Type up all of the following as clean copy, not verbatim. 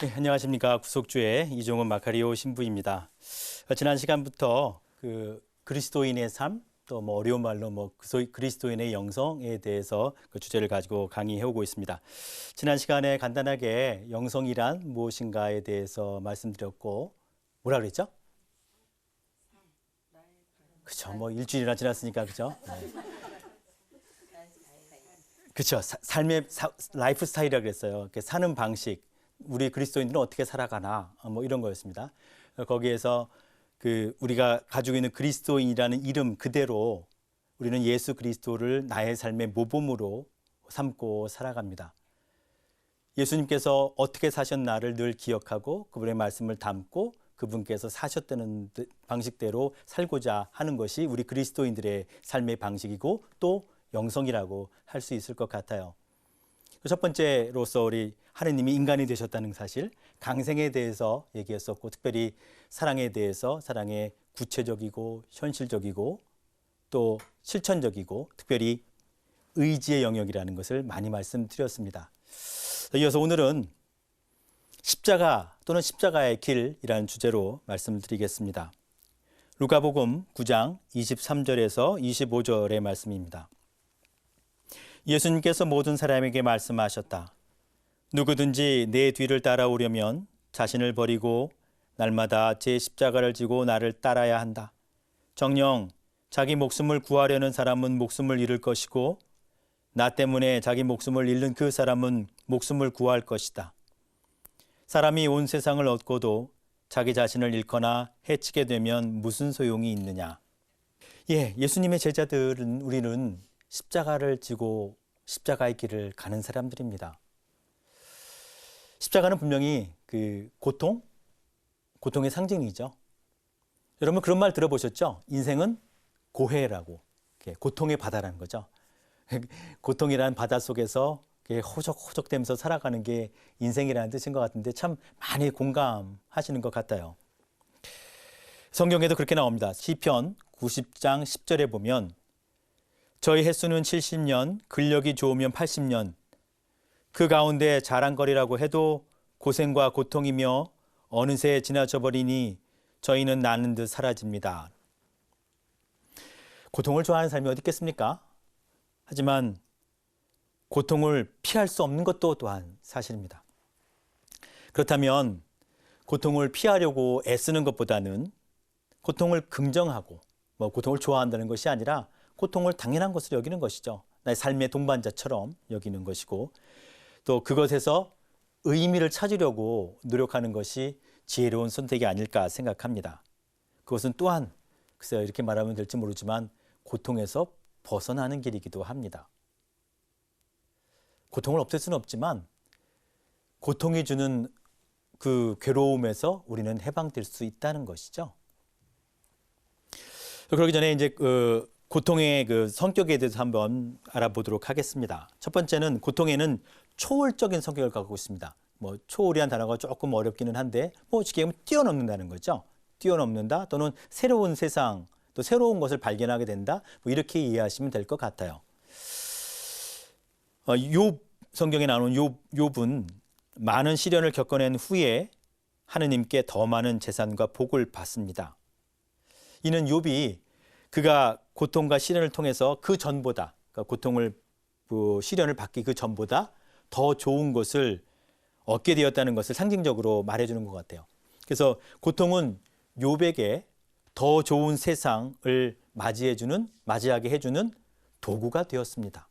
네, 안녕하십니까. 구속주의 이종훈 마카리오 신부입니다. 지난 시간부터 그리스도인의 삶, 또 뭐 어려운 말로 그리스도인의 영성에 대해서 그 주제를 가지고 강의해 오고 있습니다. 지난 시간에 간단하게 영성이란 무엇인가에 대해서 말씀드렸고, 뭐라 그랬죠? 그렇죠. 뭐 일주일이나 지났으니까 그렇죠. 네. 그렇죠. 삶의 라이프 스타일이라고 그랬어요. 사는 방식. 우리 그리스도인들은 어떻게 살아가나 뭐 이런 거였습니다. 거기에서 우리가 가지고 있는 그리스도인이라는 이름 그대로 우리는 예수 그리스도를 나의 삶의 모범으로 삼고 살아갑니다. 예수님께서 어떻게 사셨나를 늘 기억하고 그분의 말씀을 담고 그분께서 사셨다는 방식대로 살고자 하는 것이 우리 그리스도인들의 삶의 방식이고 또 영성이라고 할 수 있을 것 같아요. 첫 번째로서 우리 하느님이 인간이 되셨다는 사실, 강생에 대해서 얘기했었고, 특별히 사랑에 대해서, 사랑의 구체적이고 현실적이고 또 실천적이고 특별히 의지의 영역이라는 것을 많이 말씀드렸습니다. 이어서 오늘은 십자가 또는 십자가의 길이라는 주제로 말씀을 드리겠습니다. 루카복음 9장 23절에서 25절의 말씀입니다. 예수님께서 모든 사람에게 말씀하셨다. 누구든지 내 뒤를 따라오려면 자신을 버리고 날마다 제 십자가를 지고 나를 따라야 한다. 정녕 자기 목숨을 구하려는 사람은 목숨을 잃을 것이고 나 때문에 자기 목숨을 잃는 그 사람은 목숨을 구할 것이다. 사람이 온 세상을 얻고도 자기 자신을 잃거나 해치게 되면 무슨 소용이 있느냐. 예수님의 제자들은 우리는 십자가를 지고 십자가의 길을 가는 사람들입니다. 십자가는 분명히 고통의 상징이죠. 여러분 그런 말 들어보셨죠? 인생은 고해라고, 고통의 바다라는 거죠. 고통이라는 바다 속에서 호적호적되면서 살아가는 게 인생이라는 뜻인 것 같은데 참 많이 공감하시는 것 같아요. 성경에도 그렇게 나옵니다. 시편 90장 10절에 보면 저희 횟수는 70년, 근력이 좋으면 80년, 그 가운데 자랑거리라고 해도 고생과 고통이며 어느새 지나쳐 버리니 저희는 나는 듯 사라집니다. 고통을 좋아하는 사람이 어디 있겠습니까? 하지만 고통을 피할 수 없는 것도 또한 사실입니다. 그렇다면 고통을 피하려고 애쓰는 것보다는 고통을 긍정하고 고통을 좋아한다는 것이 아니라 고통을 당연한 것으로 여기는 것이죠. 나의 삶의 동반자처럼 여기는 것이고 또 그것에서 의미를 찾으려고 노력하는 것이 지혜로운 선택이 아닐까 생각합니다. 그것은 또한 글쎄요, 이렇게 말하면 될지 모르지만 고통에서 벗어나는 길이기도 합니다. 고통을 없앨 수는 없지만 고통이 주는 그 괴로움에서 우리는 해방될 수 있다는 것이죠. 그러기 전에 이제 고통의 성격에 대해서 한번 알아보도록 하겠습니다. 첫 번째는 고통에는 초월적인 성격을 갖고 있습니다. 초월이라는 단어가 조금 어렵기는 한데 쉽게 얘기하면 뛰어넘는다는 거죠. 뛰어넘는다 또는 새로운 세상 또 새로운 것을 발견하게 된다 이렇게 이해하시면 될 것 같아요. 성경에 나오는 욥은 많은 시련을 겪어낸 후에 하느님께 더 많은 재산과 복을 받습니다. 이는 욥이 그가 고통과 시련을 통해서 그 전보다 고통을 시련을 받기 그 전보다 더 좋은 것을 얻게 되었다는 것을 상징적으로 말해주는 것 같아요. 그래서 고통은 욥에게 더 좋은 세상을 맞이하게 해주는 도구가 되었습니다.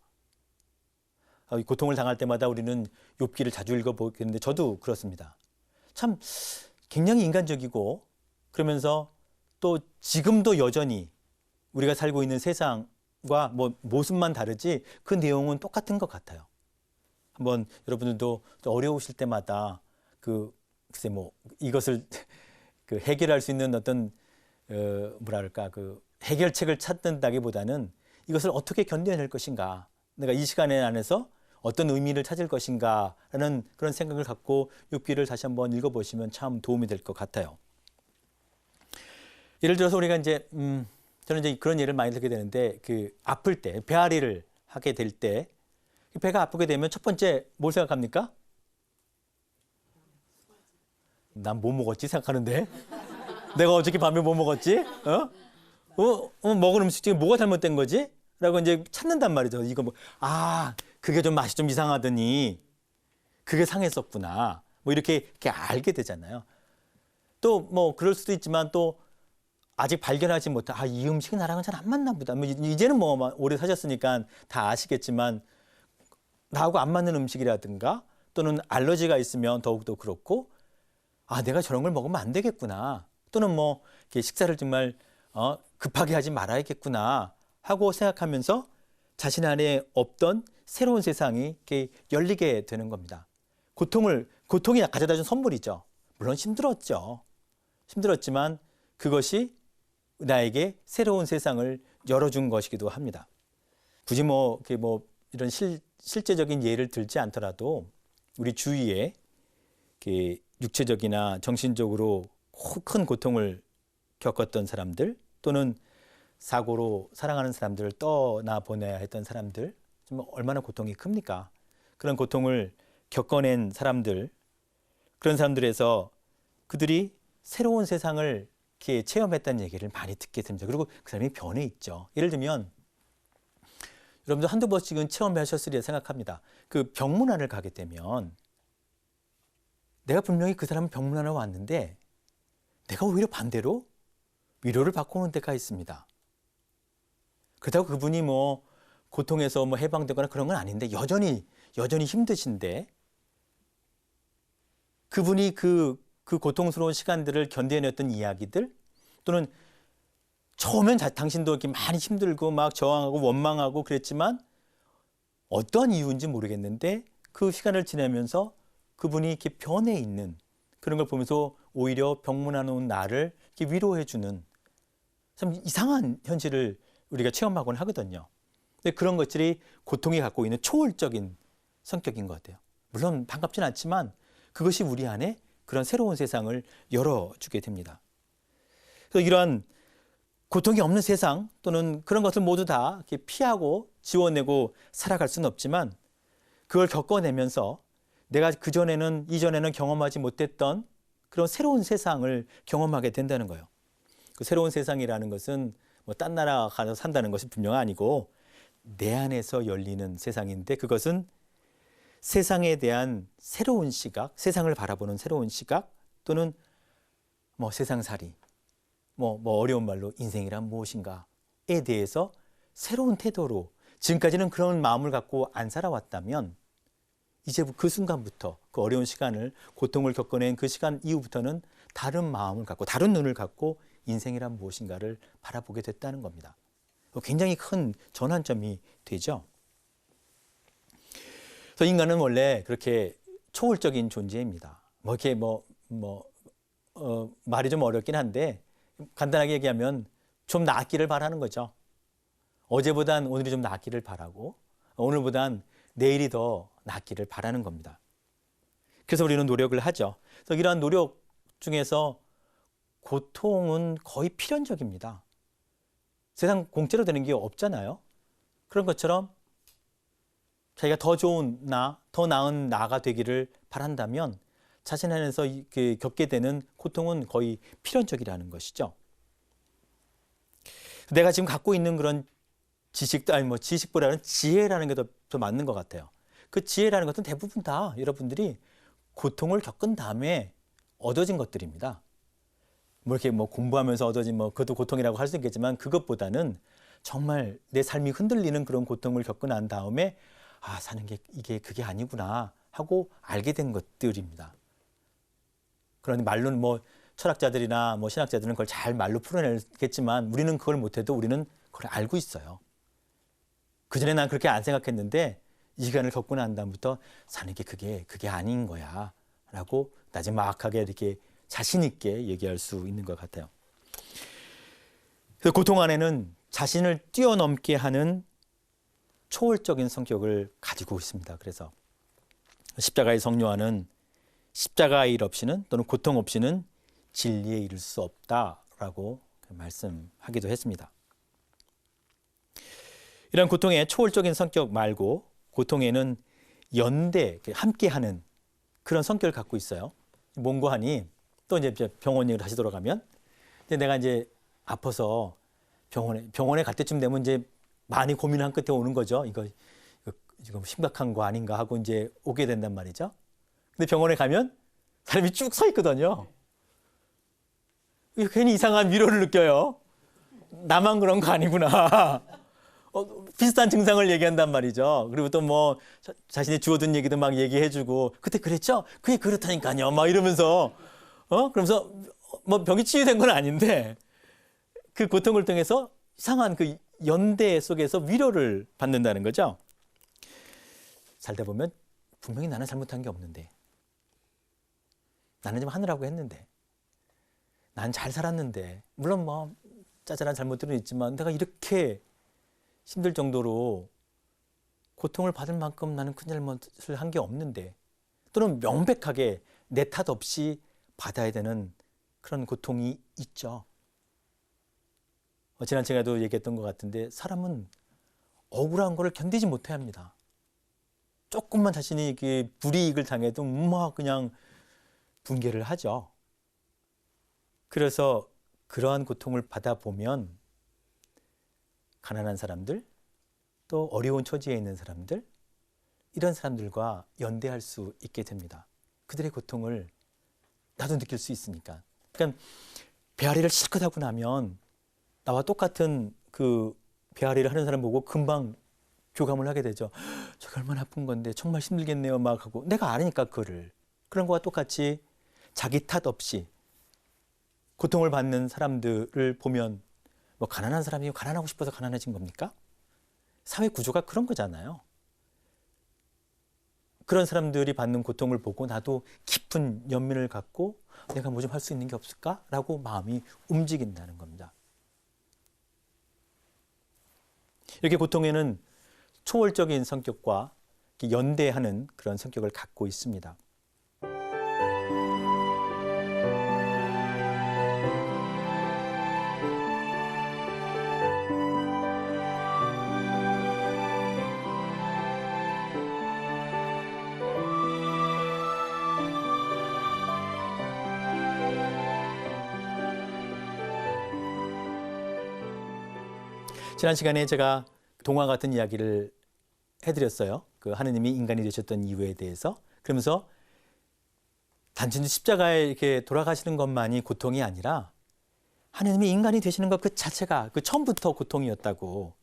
고통을 당할 때마다 우리는 욥기를 자주 읽어보겠는데 저도 그렇습니다. 참 굉장히 인간적이고 그러면서 또 지금도 여전히 우리가 살고 있는 세상과 모습만 다르지 그 내용은 똑같은 것 같아요. 한번 여러분들도 어려우실 때마다 이것을 해결할 수 있는 어떤 해결책을 찾는다기보다는 이것을 어떻게 견뎌낼 것인가, 내가 이 시간 안에서 어떤 의미를 찾을 것인가라는 그런 생각을 갖고 욥기를 다시 한번 읽어보시면 참 도움이 될 것 같아요. 예를 들어서 우리가 저는 이제 그런 예를 많이 들게 되는데 아플 때 배앓이를 하게 될 때 배가 아프게 되면 첫 번째 뭘 생각합니까? 난 뭐 먹었지 생각하는데 내가 어저께 밤에 뭐 먹었지? 먹은 음식 중에 뭐가 잘못된 거지? 라고 이제 찾는단 말이죠. 이거 뭐, 그게 좀 맛이 좀 이상하더니 그게 상했었구나. 뭐 이렇게 알게 되잖아요. 또 뭐 그럴 수도 있지만 또 아직 발견하지 못한 이 음식이 나랑은 잘 안 맞나 보다. 뭐 이제는 뭐 오래 사셨으니까 다 아시겠지만 나하고 안 맞는 음식이라든가 또는 알러지가 있으면 더욱더 그렇고 내가 저런 걸 먹으면 안 되겠구나. 또는 뭐 이렇게 식사를 정말 급하게 하지 말아야겠구나 하고 생각하면서 자신 안에 없던 새로운 세상이 이렇게 열리게 되는 겁니다. 고통이 가져다 준 선물이죠. 물론 힘들었지만 그것이 나에게 새로운 세상을 열어준 것이기도 합니다. 굳이 이런 실제적인 예를 들지 않더라도 우리 주위에 육체적이나 정신적으로 큰 고통을 겪었던 사람들 또는 사고로 사랑하는 사람들을 떠나보내야 했던 사람들 좀 얼마나 고통이 큽니까? 그런 고통을 겪어낸 사람들 그런 사람들에서 그들이 새로운 세상을 이렇게 체험했다는 얘기를 많이 듣게 됩니다. 그리고 그 사람이 변해 있죠. 예를 들면 여러분들 한두 번씩은 체험하셨으리라 생각합니다. 그 병문안을 가게 되면 내가 분명히 그 사람은 병문안에 왔는데 내가 오히려 반대로 위로를 받고 오는 데가 있습니다. 그렇다고 그분이 뭐 고통에서 뭐 해방되거나 그런 건 아닌데 여전히 힘드신데 그분이 그 고통스러운 시간들을 견뎌냈던 이야기들 또는 처음엔 당신도 이렇게 많이 힘들고 막 저항하고 원망하고 그랬지만 어떤 이유인지 모르겠는데 그 시간을 지나면서 그분이 이렇게 변해 있는 그런 걸 보면서 오히려 병문안 온 나를 이렇게 위로해주는 참 이상한 현실을 우리가 체험하곤 하거든요. 근데 그런 것들이 고통이 갖고 있는 초월적인 성격인 것 같아요. 물론 반갑진 않지만 그것이 우리 안에 그런 새로운 세상을 열어주게 됩니다. 그래서 이러한 고통이 없는 세상 또는 그런 것을 모두 다 이렇게 피하고 지워내고 살아갈 수는 없지만 그걸 겪어내면서 내가 이전에는 경험하지 못했던 그런 새로운 세상을 경험하게 된다는 거예요. 그 새로운 세상이라는 것은 뭐 딴 나라 가서 산다는 것이 분명 아니고 내 안에서 열리는 세상인데 그것은 세상에 대한 새로운 시각, 세상을 바라보는 새로운 시각 또는 뭐 세상살이, 뭐 어려운 말로 인생이란 무엇인가에 대해서 새로운 태도로 지금까지는 그런 마음을 갖고 안 살아왔다면 이제 그 순간부터 그 어려운 시간을 고통을 겪어낸 그 시간 이후부터는 다른 마음을 갖고 다른 눈을 갖고 인생이란 무엇인가를 바라보게 됐다는 겁니다. 굉장히 큰 전환점이 되죠. 그래서 인간은 원래 그렇게 초월적인 존재입니다. 말이 좀 어렵긴 한데 간단하게 얘기하면 좀 낫기를 바라는 거죠. 어제보단 오늘이 좀 낫기를 바라고 오늘보단 내일이 더 낫기를 바라는 겁니다. 그래서 우리는 노력을 하죠. 그래서 이러한 노력 중에서 고통은 거의 필연적입니다. 세상 공짜로 되는 게 없잖아요. 그런 것처럼 자기가 더 좋은 더 나은 나가 되기를 바란다면 자신 안에서 겪게 되는 고통은 거의 필연적이라는 것이죠. 내가 지금 갖고 있는 그런 지식보다는 지혜라는 게 더 맞는 것 같아요. 그 지혜라는 것은 대부분 다 여러분들이 고통을 겪은 다음에 얻어진 것들입니다. 이렇게 공부하면서 얻어진 그것도 고통이라고 할 수 있겠지만 그것보다는 정말 내 삶이 흔들리는 그런 고통을 겪고 난 다음에 사는 게 그게 아니구나 하고 알게 된 것들입니다. 그런데 말로는 철학자들이나 신학자들은 그걸 잘 말로 풀어내겠지만 우리는 그걸 못해도 우리는 그걸 알고 있어요. 그전에 난 그렇게 안 생각했는데 이 시간을 겪고 난 다음부터 사는 게 그게 아닌 거야 라고 나지막하게 이렇게 자신 있게 얘기할 수 있는 것 같아요. 그래서 고통 안에는 자신을 뛰어넘게 하는 초월적인 성격을 가지고 있습니다. 그래서 십자가의 성료와는 십자가의 일 없이는 또는 고통 없이는 진리에 이를 수 없다라고 말씀하기도 했습니다. 이런 고통의 초월적인 성격 말고 고통에는 함께하는 그런 성격을 갖고 있어요. 뭔고 하니 또 이제 병원 얘기로 다시 돌아가면, 근데 내가 이제 아파서 병원에 갈 때쯤 되면 이제 많이 고민한 끝에 오는 거죠. 이거 지금 심각한 거 아닌가 하고 이제 오게 된단 말이죠. 근데 병원에 가면 사람이 쭉 서 있거든요. 괜히 이상한 위로를 느껴요. 나만 그런 거 아니구나. 비슷한 증상을 얘기한단 말이죠. 그리고 또 뭐 자신이 주워둔 얘기도 막 얘기해주고 그때 그랬죠? 그게 그렇다니까요. 막 이러면서 그러면서 뭐 병이 치유된 건 아닌데 그 고통을 통해서 이상한 그 연대 속에서 위로를 받는다는 거죠. 살다 보면 분명히 나는 잘못한 게 없는데, 나는 좀 하느라고 했는데, 난 잘 살았는데, 물론 뭐 짜잘한 잘못들은 있지만 내가 이렇게 힘들 정도로 고통을 받을 만큼 나는 큰 잘못을 한 게 없는데, 또는 명백하게 내 탓 없이 받아야 되는 그런 고통이 있죠. 지난 시간에도 얘기했던 것 같은데 사람은 억울한 거를 견디지 못해 합니다. 조금만 자신이 불이익을 당해도 막 그냥 분개를 하죠. 그래서 그러한 고통을 받아보면 가난한 사람들, 또 어려운 처지에 있는 사람들, 이런 사람들과 연대할 수 있게 됩니다. 그들의 고통을 나도 느낄 수 있으니까. 그러니까 배앓이를 실컷 하고 나면 나와 똑같은 그 배앓이를 하는 사람 보고 금방 교감을 하게 되죠. 저게 얼마나 아픈 건데 정말 힘들겠네요 막 하고, 내가 아니까 그거를. 그런 거와 똑같이 자기 탓 없이 고통을 받는 사람들을 보면, 뭐 가난한 사람이 가난하고 싶어서 가난해진 겁니까? 사회 구조가 그런 거잖아요. 그런 사람들이 받는 고통을 보고 나도 깊은 연민을 갖고 내가 뭐 좀 할 수 있는 게 없을까라고 마음이 움직인다는 겁니다. 이렇게 고통에는 초월적인 성격과 연대하는 그런 성격을 갖고 있습니다. 지난 시간에 제가 동화 같은 이야기를 해드렸어요. 그 하느님이 인간이 되셨던 이유에 대해서. 그러면서 단순히 십자가에 이렇게 돌아가시는 것만이 고통이 아니라 하느님이 인간이 되시는 것 그 자체가 그 처음부터 고통이었다고.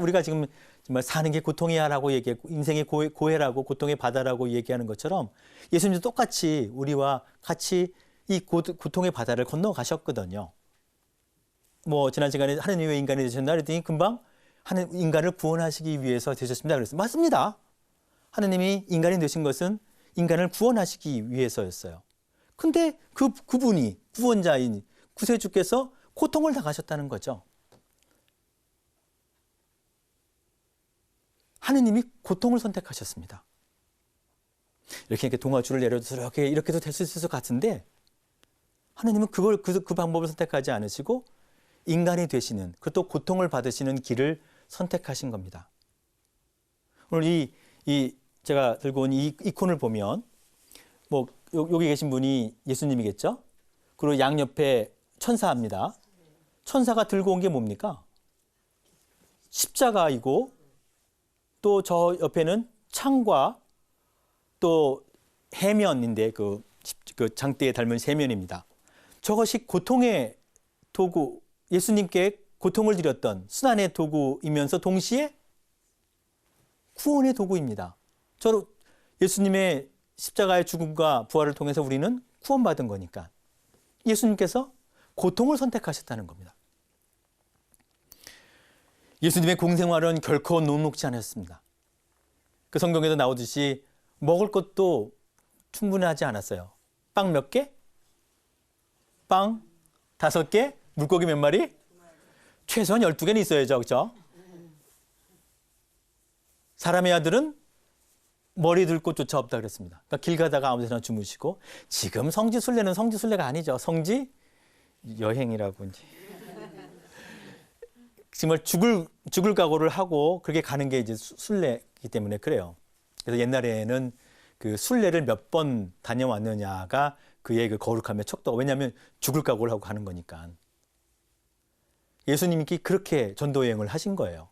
우리가 지금 정말 사는 게 고통이야라고 얘기했고, 인생의 고해라고, 고통의 바다라고 얘기하는 것처럼 예수님도 똑같이 우리와 같이 이 고통의 바다를 건너가셨거든요. 뭐 지난 시간에 하느님이 왜 인간이 되셨나 그랬더니 금방 인간을 구원하시기 위해서 되셨습니다. 그랬어요. 맞습니다. 하느님이 인간이 되신 것은 인간을 구원하시기 위해서였어요. 근데 그분이 구원자인 구세주께서 고통을 당하셨다는 거죠. 하느님이 고통을 선택하셨습니다. 이렇게 동아줄을 내려줘서 이렇게도 될 수 있을 것 같은데 하느님은 그 방법을 선택하지 않으시고 인간이 되시는, 그리고 또 고통을 받으시는 길을 선택하신 겁니다. 오늘 제가 들고 온 이 이콘을 보면, 뭐, 여기 계신 분이 예수님이겠죠? 그리고 양옆에 천사입니다. 천사가 들고 온 게 뭡니까? 십자가이고, 또 저 옆에는 창과 또 해면인데, 그 장대에 닮은 해면입니다. 저것이 고통의 도구, 예수님께 고통을 드렸던 순환의 도구이면서 동시에 구원의 도구입니다. 예수님의 십자가의 죽음과 부활을 통해서 우리는 구원받은 거니까 예수님께서 고통을 선택하셨다는 겁니다. 예수님의 공생활은 결코 녹록지 않았습니다. 그 성경에도 나오듯이 먹을 것도 충분하지 않았어요. 빵 몇 개? 빵 5개? 물고기 몇 마리? 최소한 12개는 있어야죠. 그렇죠? 사람의 아들은 머리 들 곳조차 없다 그랬습니다. 그러니까 길 가다가 아무 데나 주무시고, 지금 성지순례는 성지순례가 아니죠. 성지 여행이라고 이제. 정말 죽을 각오를 하고 그렇게 가는 게 이제 순례이기 때문에 그래요. 그래서 옛날에는 그 순례를 몇 번 다녀왔느냐가 그의 그 거룩함의 척도가, 왜냐하면 죽을 각오를 하고 가는 거니까. 예수님이 그렇게 전도 여행을 하신 거예요.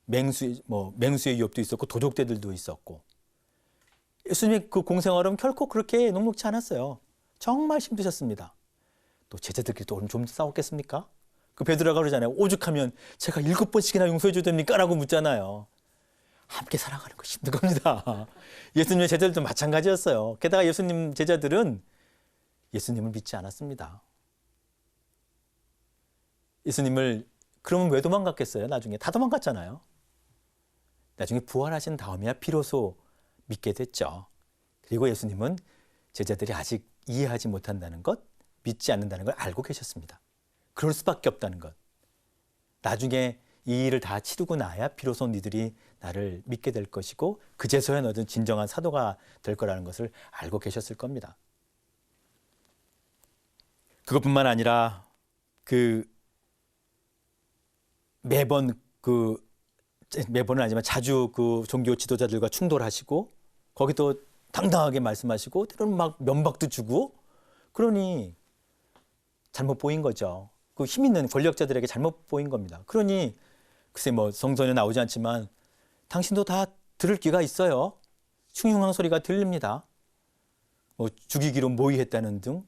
맹수의 유업도 있었고 도적대들도 있었고. 예수님의 그 공생활은 결코 그렇게 녹록지 않았어요. 정말 힘드셨습니다. 또 제자들끼리 또 좀 싸웠겠습니까? 그 베드로가 그러잖아요. 오죽하면 제가 7번씩이나 용서해 줘도 됩니까? 라고 묻잖아요. 함께 살아가는 거 힘든 겁니다. 예수님의 제자들도 마찬가지였어요. 게다가 예수님 제자들은 예수님을 믿지 않았습니다. 예수님을 그러면 왜 도망갔겠어요? 나중에 다 도망갔잖아요. 나중에 부활하신 다음에야 비로소 믿게 됐죠. 그리고 예수님은 제자들이 아직 이해하지 못한다는 것, 믿지 않는다는 걸 알고 계셨습니다. 그럴 수밖에 없다는 것. 나중에 이 일을 다 치르고 나야 비로소 니들이 나를 믿게 될 것이고 그제서야 너는 진정한 사도가 될 거라는 것을 알고 계셨을 겁니다. 그것뿐만 아니라 매번은 아니지만 자주 그 종교 지도자들과 충돌하시고 거기도 당당하게 말씀하시고 때로는 막 면박도 주고, 그러니 잘못 보인 거죠. 그 힘 있는 권력자들에게 잘못 보인 겁니다. 그러니 글쎄 성서에 나오지 않지만 당신도 다 들을 귀가 있어요. 흉흉한 소리가 들립니다. 죽이기로 모의했다는 등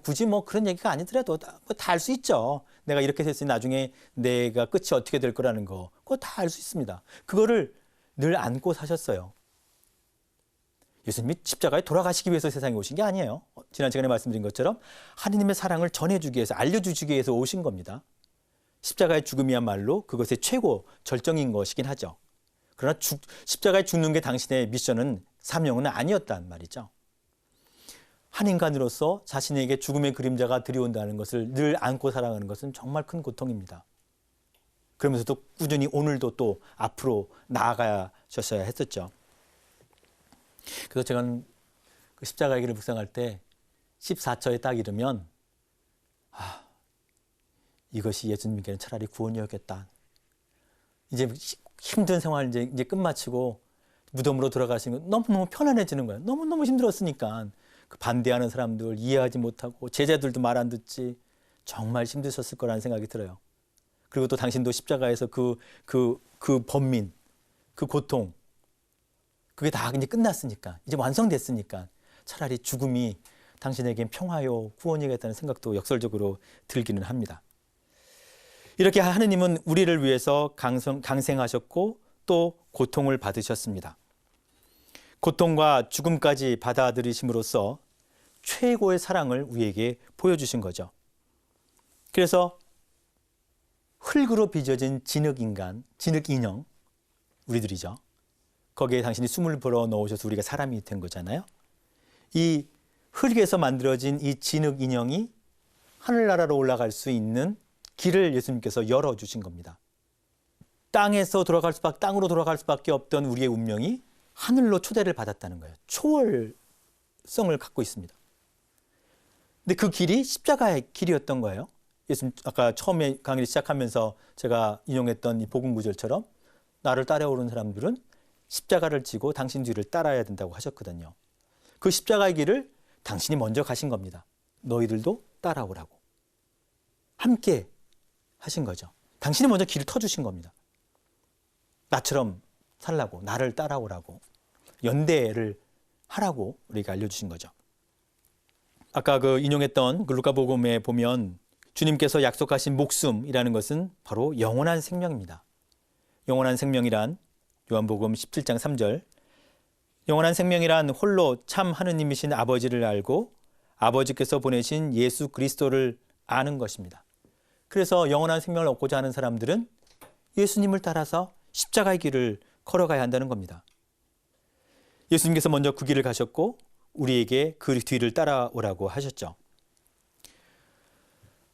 굳이 그런 얘기가 아니더라도 다 알 수 있죠. 내가 이렇게 됐으니 나중에 내가 끝이 어떻게 될 거라는 거 그거 다 알 수 있습니다. 그거를 늘 안고 사셨어요. 예수님이 십자가에 돌아가시기 위해서 세상에 오신 게 아니에요. 지난 시간에 말씀드린 것처럼 하느님의 사랑을 전해주기 위해서, 알려주시기 위해서 오신 겁니다. 십자가의 죽음이야말로 그것의 최고 절정인 것이긴 하죠. 그러나 십자가에 죽는 게 당신의 미션은, 사명은 아니었단 말이죠. 한 인간으로서 자신에게 죽음의 그림자가 들이온다는 것을 늘 안고 살아가는 것은 정말 큰 고통입니다. 그러면서도 꾸준히 오늘도 또 앞으로 나아가셨어야 했었죠. 그래서 제가 그 십자가의 길을 묵상할 때 14처에 딱 이르면 이것이 예수님께는 차라리 구원이었겠다. 이제 힘든 생활 이제 끝마치고 무덤으로 돌아가시는 거 너무너무 편안해지는 거예요. 너무너무 힘들었으니까. 그 반대하는 사람들 이해하지 못하고 제자들도 말 안 듣지, 정말 힘드셨을 거라는 생각이 들어요. 그리고 또 당신도 십자가에서 그 번민, 그 고통, 그게 다 이제 끝났으니까, 이제 완성됐으니까 차라리 죽음이 당신에겐 평화요 구원이겠다는 생각도 역설적으로 들기는 합니다. 이렇게 하느님은 우리를 위해서 강생하셨고 또 고통을 받으셨습니다. 고통과 죽음까지 받아들이심으로써 최고의 사랑을 우리에게 보여주신 거죠. 그래서 흙으로 빚어진 진흙인간, 진흙인형, 우리들이죠. 거기에 당신이 숨을 불어 넣으셔서 우리가 사람이 된 거잖아요. 이 흙에서 만들어진 이 진흙인형이 하늘나라로 올라갈 수 있는 길을 예수님께서 열어주신 겁니다. 땅으로 돌아갈 수밖에 없던 우리의 운명이 하늘로 초대를 받았다는 거예요. 초월성을 갖고 있습니다. 근데 그 길이 십자가의 길이었던 거예요. 예수님 아까 처음에 강의를 시작하면서 제가 인용했던 이 복음 구절처럼 나를 따라오는 사람들은 십자가를 지고 당신 뒤를 따라야 된다고 하셨거든요. 그 십자가의 길을 당신이 먼저 가신 겁니다. 너희들도 따라오라고. 함께 하신 거죠. 당신이 먼저 길을 터주신 겁니다. 나처럼 살라고, 나를 따라오라고, 연대를 하라고 우리가 알려주신 거죠. 아까 인용했던 루카복음에 보면 주님께서 약속하신 목숨이라는 것은 바로 영원한 생명입니다. 영원한 생명이란 요한복음 17장 3절, 영원한 생명이란 홀로 참 하느님이신 아버지를 알고 아버지께서 보내신 예수 그리스도를 아는 것입니다. 그래서 영원한 생명을 얻고자 하는 사람들은 예수님을 따라서 십자가의 길을 걸어가야 한다는 겁니다. 예수님께서 먼저 그 길을 가셨고 우리에게 그 뒤를 따라오라고 하셨죠.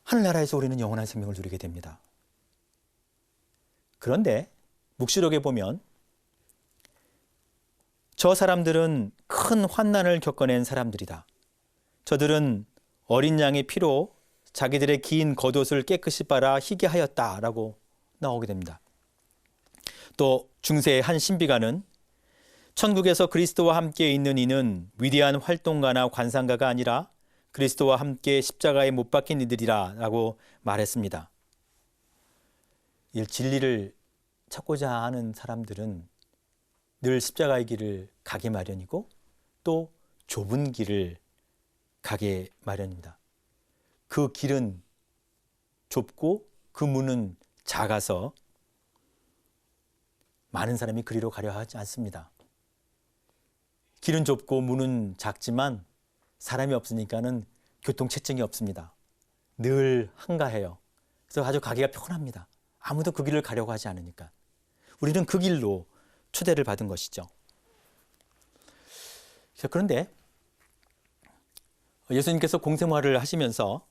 하늘나라에서 우리는 영원한 생명을 누리게 됩니다. 그런데 묵시록에 보면 저 사람들은 큰 환난을 겪어낸 사람들이다. 저들은 어린 양의 피로 자기들의 긴 겉옷을 깨끗이 빨아 희게 하였다라고 나오게 됩니다. 또 중세의 한 신비가는 천국에서 그리스도와 함께 있는 이는 위대한 활동가나 관상가가 아니라 그리스도와 함께 십자가에 못 박힌 이들이라 라고 말했습니다. 이 진리를 찾고자 하는 사람들은 늘 십자가의 길을 가기 마련이고 또 좁은 길을 가게 마련입니다. 그 길은 좁고 그 문은 작아서 많은 사람이 그리로 가려 하지 않습니다. 길은 좁고 문은 작지만 사람이 없으니까는 교통체증이 없습니다. 늘 한가해요. 그래서 아주 가기가 편합니다. 아무도 그 길을 가려고 하지 않으니까. 우리는 그 길로 초대를 받은 것이죠. 그런데 예수님께서 공생활을 하시면서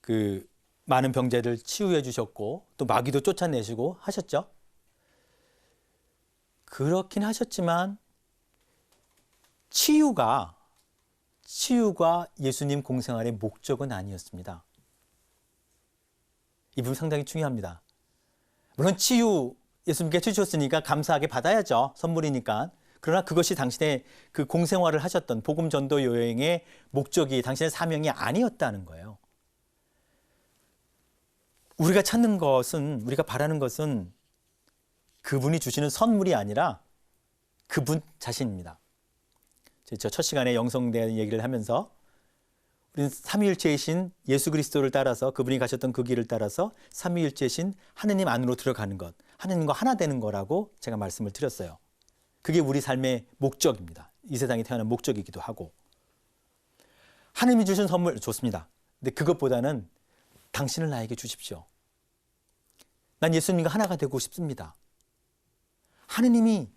그 많은 병자를 치유해 주셨고 또 마귀도 쫓아내시고 하셨죠. 그렇긴 하셨지만 치유가 예수님 공생활의 목적은 아니었습니다. 이 부분 상당히 중요합니다. 물론 치유 예수님께 주셨으니까 감사하게 받아야죠. 선물이니까. 그러나 그것이 당신의 그 공생활을 하셨던 복음 전도 여행의 목적이 당신의 사명이 아니었다는 거예요. 우리가 찾는 것은, 우리가 바라는 것은 그분이 주시는 선물이 아니라 그분 자신입니다. 저 첫 시간에 영성된 얘기를 하면서 우리는 삼위일체이신 예수 그리스도를 따라서 그분이 가셨던 그 길을 따라서 삼위일체이신 하느님 안으로 들어가는 것, 하느님과 하나 되는 거라고 제가 말씀을 드렸어요. 그게 우리 삶의 목적입니다. 이 세상에 태어난 목적이기도 하고. 하느님이 주신 선물 좋습니다. 근데 그것보다는 당신을 나에게 주십시오. 난 예수님과 하나가 되고 싶습니다. 하느님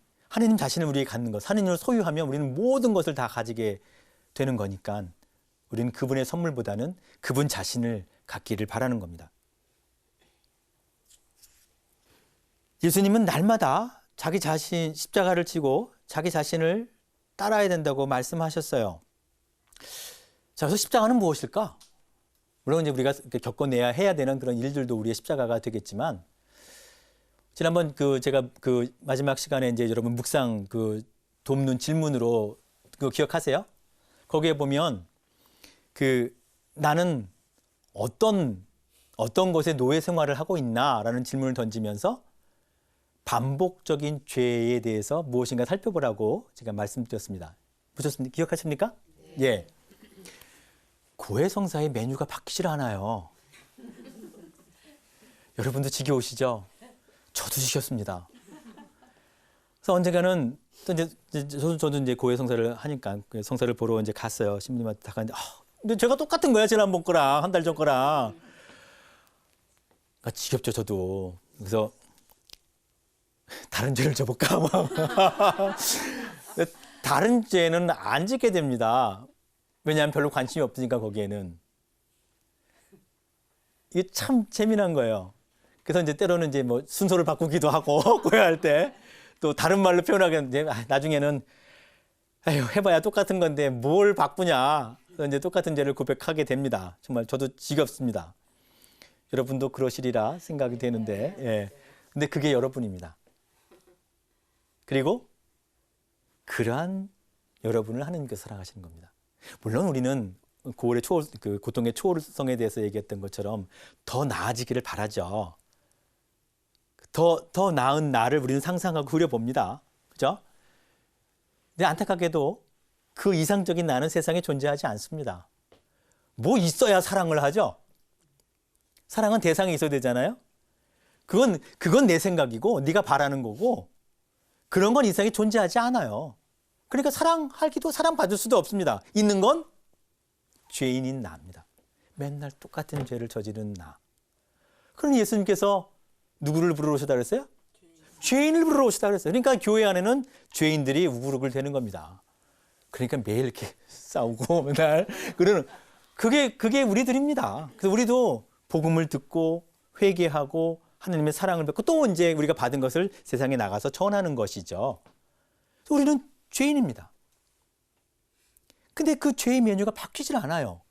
자신을 우리에게 갖는 것, 하느님을 소유하면 우리는 모든 것을 다 가지게 되는 거니까 우리는 그분의 선물보다는 그분 자신을 갖기를 바라는 겁니다. 예수님은 날마다 자기 자신 십자가를 지고 자기 자신을 따라야 된다고 말씀하셨어요. 자, 그래서 십자가는 무엇일까? 물론 이제 우리가 겪어내야 해야 되는 그런 일들도 우리의 십자가가 되겠지만, 지난번 제가 마지막 시간에 이제 여러분 묵상 돕는 질문으로 기억하세요? 거기에 보면 나는 어떤 것에 노예 생활을 하고 있나라는 질문을 던지면서 반복적인 죄에 대해서 무엇인가 살펴보라고 제가 말씀드렸습니다. 보셨습니까? 기억하십니까? 네. 예. 고해성사의 메뉴가 바뀌질 않아요. 여러분도 지겨우시죠? 저도 지겹습니다. 그래서 언젠가는 또 이제 저도 이제 고해성사를 하니까 성사를 보러 이제 갔어요. 신부님한테 다 갔는데 근데 제가 똑같은 거야. 지난번 거랑 한 달 전 거랑. 지겹죠, 저도. 그래서 다른 죄를 져볼까? 다른 죄는 안 짓게 됩니다. 왜냐하면 별로 관심이 없으니까 거기에는. 이게 참 재미난 거예요. 그래서 이제 때로는 이제 뭐 순서를 바꾸기도 하고 고해할 때 또 다른 말로 표현하겠는데 나중에는 에휴 해봐야 똑같은 건데 뭘 바꾸냐. 그래서 이제 똑같은 죄를 고백하게 됩니다. 정말 저도 지겹습니다. 여러분도 그러시리라 생각이 되는데, 예. 근데 그게 여러분입니다. 그리고 그러한 여러분을 하나님께서 사랑하시는 겁니다. 물론 우리는 고통의 초월성에 대해서 얘기했던 것처럼 더 나아지기를 바라죠. 더 나은 나를 우리는 상상하고 그려봅니다. 그죠? 근데 안타깝게도 그 이상적인 나는 세상에 존재하지 않습니다. 뭐 있어야 사랑을 하죠? 사랑은 대상이 있어야 되잖아요? 그건 내 생각이고 네가 바라는 거고 그런 건 이 세상에 존재하지 않아요. 그러니까 사랑하기도 사랑받을 수도 없습니다. 있는 건 죄인인 나입니다. 맨날 똑같은 죄를 저지른 나. 그러니 예수님께서 누구를 부르러 오시다 그랬어요? 죄인을 부르러 오시다 그랬어요. 그러니까 교회 안에는 죄인들이 우글우글 되는 겁니다. 그러니까 매일 이렇게 싸우고 맨날 그러는 그게 우리들입니다. 그래서 우리도 복음을 듣고 회개하고 하나님의 사랑을 받고 또 이제 우리가 받은 것을 세상에 나가서 전하는 것이죠. 우리는 죄인입니다. 근데 그 죄의 메뉴가 바뀌질 않아요.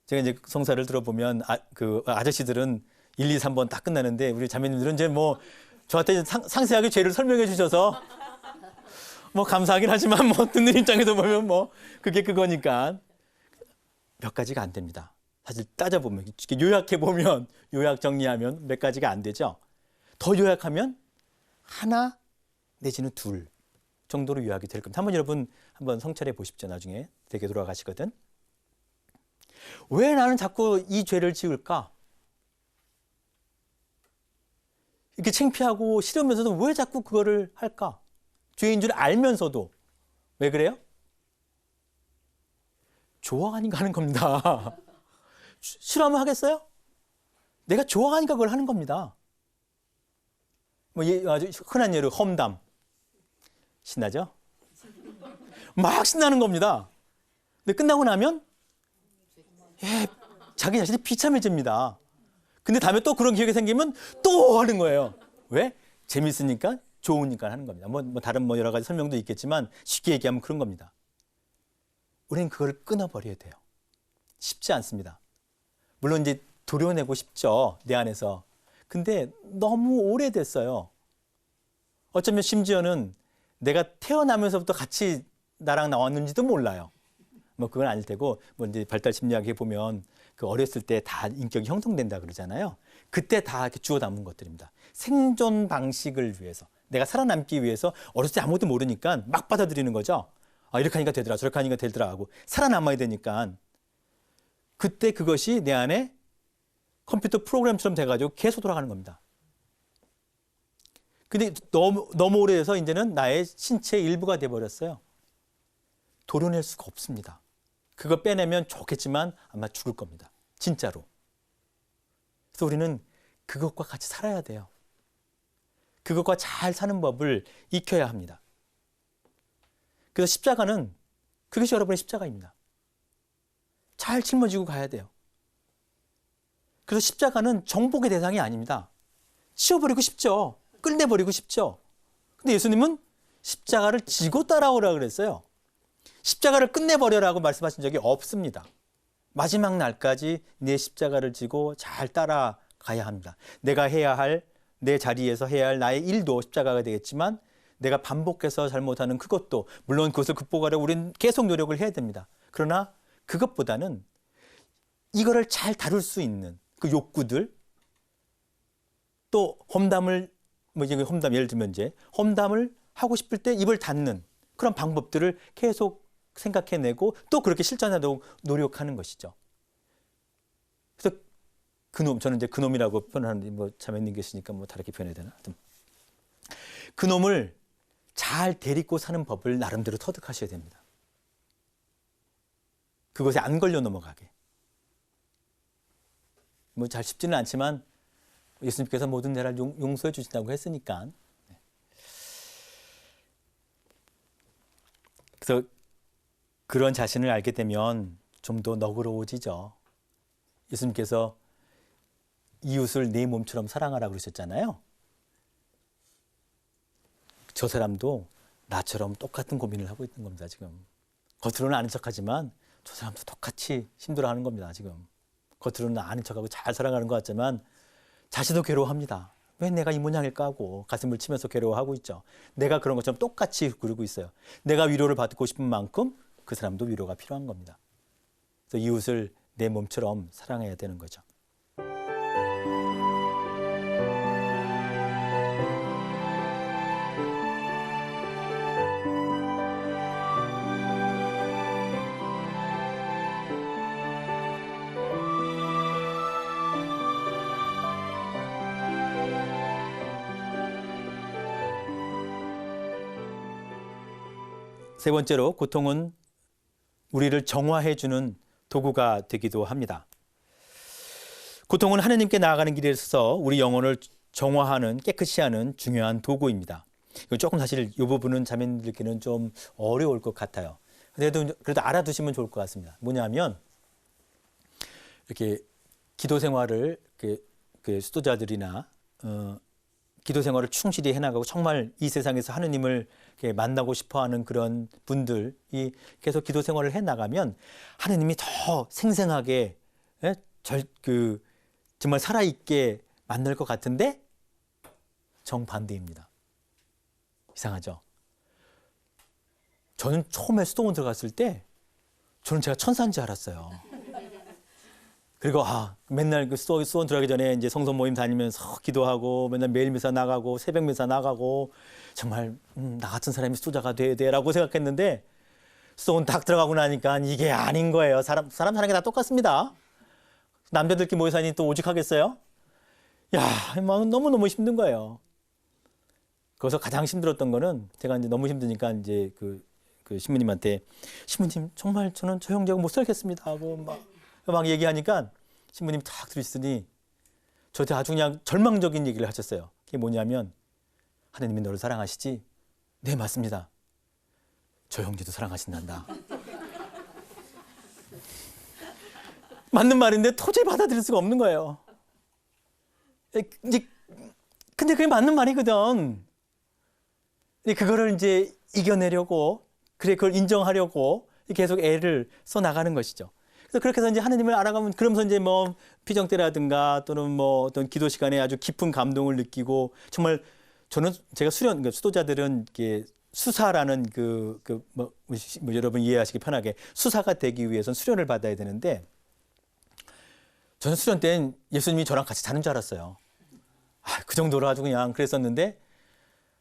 제가 이제 성사를 들어보면 아저씨들은 1, 2, 3번 다 끝나는데 우리 자매님들은 이제 뭐 저한테 상세하게 죄를 설명해 주셔서 뭐 감사하긴 하지만 뭐 듣는 입장에서 보면 뭐 그게 그거니까 몇 가지가 안 됩니다. 사실 따져보면 요약해 보면 요약 정리하면 몇 가지가 안 되죠. 더 요약하면 하나 내지는 둘 정도로 요약이 될 겁니다. 한번 여러분 한번 성찰해 보십시오. 나중에 되게 돌아가시거든. 왜 나는 자꾸 이 죄를 지을까? 이렇게 창피하고 싫으면서도 왜 자꾸 그거를 할까? 죄인 줄 알면서도. 왜 그래요? 좋아하니까 하는 겁니다. 싫어하면 하겠어요? 내가 좋아하니까 그걸 하는 겁니다. 뭐 아주 흔한 예로 험담. 신나죠? 막 신나는 겁니다. 근데 끝나고 나면 자기 자신이 비참해집니다. 근데 다음에 또 그런 기억이 생기면 또 하는 거예요. 왜? 재밌으니까, 좋으니까 하는 겁니다. 뭐 다른 뭐 여러 가지 설명도 있겠지만 쉽게 얘기하면 그런 겁니다. 우리는 그걸 끊어버려야 돼요. 쉽지 않습니다. 물론 이제 도려내고 싶죠. 내 안에서. 근데 너무 오래됐어요. 어쩌면 심지어는 내가 태어나면서부터 같이 나랑 나왔는지도 몰라요. 뭐 그건 아닐 테고, 뭐 이제 발달 심리학에 보면 그 어렸을 때 다 인격이 형성된다 그러잖아요. 그때 다 이렇게 주워 담은 것들입니다. 생존 방식을 위해서, 내가 살아남기 위해서 어렸을 때 아무것도 모르니까 막 받아들이는 거죠. 아, 이렇게 하니까 되더라, 저렇게 하니까 되더라 하고 살아남아야 되니까 그때 그것이 내 안에 컴퓨터 프로그램처럼 돼가지고 계속 돌아가는 겁니다. 근데 너무 오래돼서 이제는 나의 신체의 일부가 돼버렸어요. 도려낼 수가 없습니다. 그거 빼내면 좋겠지만 아마 죽을 겁니다. 진짜로. 그래서 우리는 그것과 같이 살아야 돼요. 그것과 잘 사는 법을 익혀야 합니다. 그래서 십자가는 그것이 여러분의 십자가입니다. 잘 짊어지고 가야 돼요. 그래서 십자가는 정복의 대상이 아닙니다. 치워버리고 싶죠. 끝내버리고 싶죠. 근데 예수님은 십자가를 지고 따라오라 그랬어요. 십자가를 끝내버려라고 말씀하신 적이 없습니다. 마지막 날까지 내 십자가를 지고 잘 따라가야 합니다. 내가 해야 할, 내 자리에서 해야 할 나의 일도 십자가가 되겠지만 내가 반복해서 잘못하는 그것도, 물론 그것을 극복하려고 우리는 계속 노력을 해야 됩니다. 그러나 그것보다는 이거를 잘 다룰 수 있는 그 욕구들, 또 험담을, 뭐 이제 험담, 예를 들면 이제 험담을 하고 싶을 때 입을 닫는 그런 방법들을 계속 생각해내고 또 그렇게 실천하도록 노력하는 것이죠. 그래서 그놈, 저는 이제 그놈이라고 표현하는데 뭐 자매님 계시니까 뭐 다르게 표현해야 되나? 그놈을 잘 데리고 사는 법을 나름대로 터득하셔야 됩니다. 그것에 안 걸려 넘어가게. 뭐 잘 쉽지는 않지만 예수님께서 모든 죄를 용서해 주신다고 했으니까. 그래서 그런 자신을 알게 되면 좀 더 너그러워지죠. 예수님께서 이웃을 내 몸처럼 사랑하라고 그러셨잖아요. 저 사람도 나처럼 똑같은 고민을 하고 있는 겁니다, 지금. 겉으로는 아는 척하지만 저 사람도 똑같이 힘들어하는 겁니다, 지금. 겉으로는 아는 척하고 잘 살아가는 것 같지만 자신도 괴로워합니다. 왜 내가 이 모양일까 하고 가슴을 치면서 괴로워하고 있죠. 내가 그런 것처럼 똑같이 그러고 있어요. 내가 위로를 받고 싶은 만큼 그 사람도 위로가 필요한 겁니다. 그래서 이웃을 내 몸처럼 사랑해야 되는 거죠. 세 번째로, 고통은 우리를 정화해주는 도구가 되기도 합니다. 고통은 하나님께 나아가는 길에 있어서 우리 영혼을 정화하는, 깨끗이 하는 중요한 도구입니다. 이건 조금 사실 이 부분은 자매님들께는 좀 어려울 것 같아요. 그래도 알아두시면 좋을 것 같습니다. 뭐냐면 이렇게 기도 생활을 그 수도자들이나 기도 생활을 충실히 해나가고 정말 이 세상에서 하느님을 만나고 싶어하는 그런 분들이 계속 기도 생활을 해나가면 하느님이 더 생생하게 정말 살아있게 만날 것 같은데 정반대입니다. 이상하죠? 저는 처음에 수도원 들어갔을 때 저는 제가 천사인 줄 알았어요. 그리고 맨날 그 수도원 들어가기 전에 이제 성서 모임 다니면서 기도하고 맨날 매일 미사 나가고 새벽 미사 나가고 정말 나 같은 사람이 수도자가 돼야 돼라고 생각했는데 수도원 딱 들어가고 나니까 이게 아닌 거예요. 사람 사는 게 다 똑같습니다. 남자들끼리 모여 사니 또 오직하겠어요? 야, 막 너무너무 힘든 거예요. 거기서 가장 힘들었던 거는 제가 이제 너무 힘드니까 이제 그 신부님한테 신부님 정말 저는 저 형제하고 못 살겠습니다 하고 막 얘기하니까 신부님이 탁 들으시더니 저한테 아주 그냥 절망적인 얘기를 하셨어요. 그게 뭐냐면 하나님이 너를 사랑하시지? 네, 맞습니다. 저 형제도 사랑하신단다. 맞는 말인데 도저히 받아들일 수가 없는 거예요. 근데 그게 맞는 말이거든. 그거를 이제 이겨내려고, 그걸 인정하려고 계속 애를 써 나가는 것이죠. 그래서 그렇게 해서 이제 하나님을 알아가면, 그러면서 이제 뭐 피정 때라든가 또는 뭐 어떤 기도 시간에 아주 깊은 감동을 느끼고, 정말 저는 제가 그러니까 수도자들은 이게 수사라는 여러분 이해하시기 편하게 수사가 되기 위해서는 수련을 받아야 되는데, 저는 수련 때는 예수님이 저랑 같이 자는 줄 알았어요. 그 정도로 아주 그냥 그랬었는데,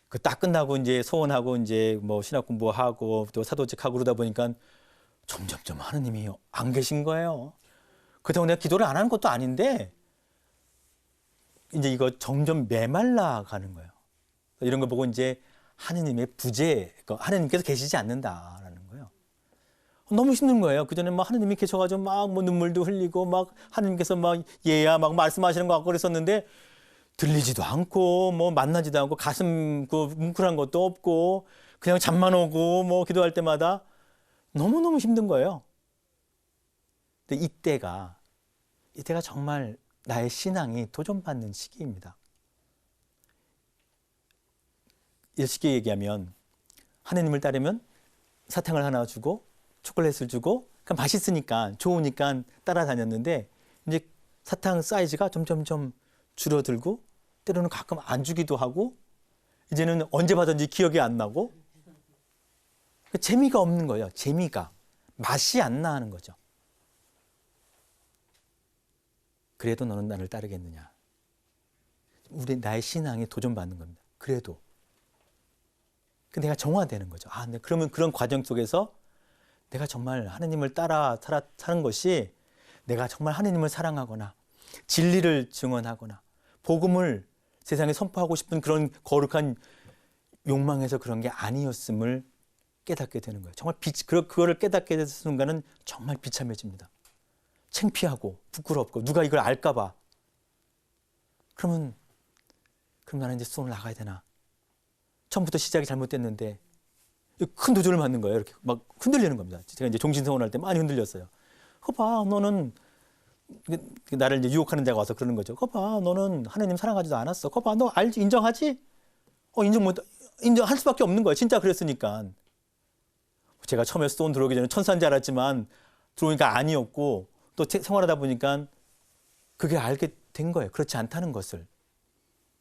그 딱 끝나고 이제 소원하고 이제 뭐 신학 공부하고 또 사도직하고 그러다 보니까 점점점 하느님이 안 계신 거예요. 그렇다고 내가 기도를 안 하는 것도 아닌데, 이제 이거 점점 메말라 가는 거예요. 이런 거 보고 이제 하느님의 부재, 하느님께서 계시지 않는다라는 거예요. 너무 힘든 거예요. 그 전에 막 하느님이 계셔가지고 막 뭐 눈물도 흘리고 막 하느님께서 막 얘야 막 말씀하시는 것 같고 그랬었는데, 들리지도 않고 뭐 만나지도 않고 가슴 뭉클한 것도 없고 그냥 잠만 오고 뭐 기도할 때마다 너무너무 힘든 거예요. 근데 이때가 정말 나의 신앙이 도전받는 시기입니다. 쉽게 얘기하면 하느님을 따르면 사탕을 하나 주고 초콜릿을 주고 그냥 맛있으니까 좋으니까 따라다녔는데, 이제 사탕 사이즈가 점점점 줄어들고 때로는 가끔 안 주기도 하고 이제는 언제 받았는지 기억이 안 나고 재미가 없는 거예요. 재미가 맛이 안 나는 거죠. 그래도 너는 나를 따르겠느냐. 나의 신앙이 도전받는 겁니다. 그래도 내가 정화되는 거죠. 그러면 그런 과정 속에서 내가 정말 하느님을 따라 사는 것이, 내가 정말 하느님을 사랑하거나 진리를 증언하거나 복음을 세상에 선포하고 싶은 그런 거룩한 욕망에서 그런 게 아니었음을 깨닫게 되는 거예요. 정말 그거를 깨닫게 되는 순간은 정말 비참해집니다. 창피하고 부끄럽고 누가 이걸 알까 봐. 그럼 나는 이제 수원을 나가야 되나? 처음부터 시작이 잘못됐는데 큰 도전을 받는 거예요. 이렇게 막 흔들리는 겁니다. 제가 이제 종신서원할 때 많이 흔들렸어요. 봐, 너는 나를 이제 유혹하는 자가 와서 그러는 거죠. 봐, 너는 하나님 사랑하지도 않았어. 봐, 너 알지? 인정하지? 인정할 수밖에 없는 거예요. 진짜 그랬으니까. 제가 처음에 수도원 들어오기 전에 천사인 줄 알았지만 들어오니까 아니었고, 또 생활하다 보니까 그게 알게 된 거예요. 그렇지 않다는 것을.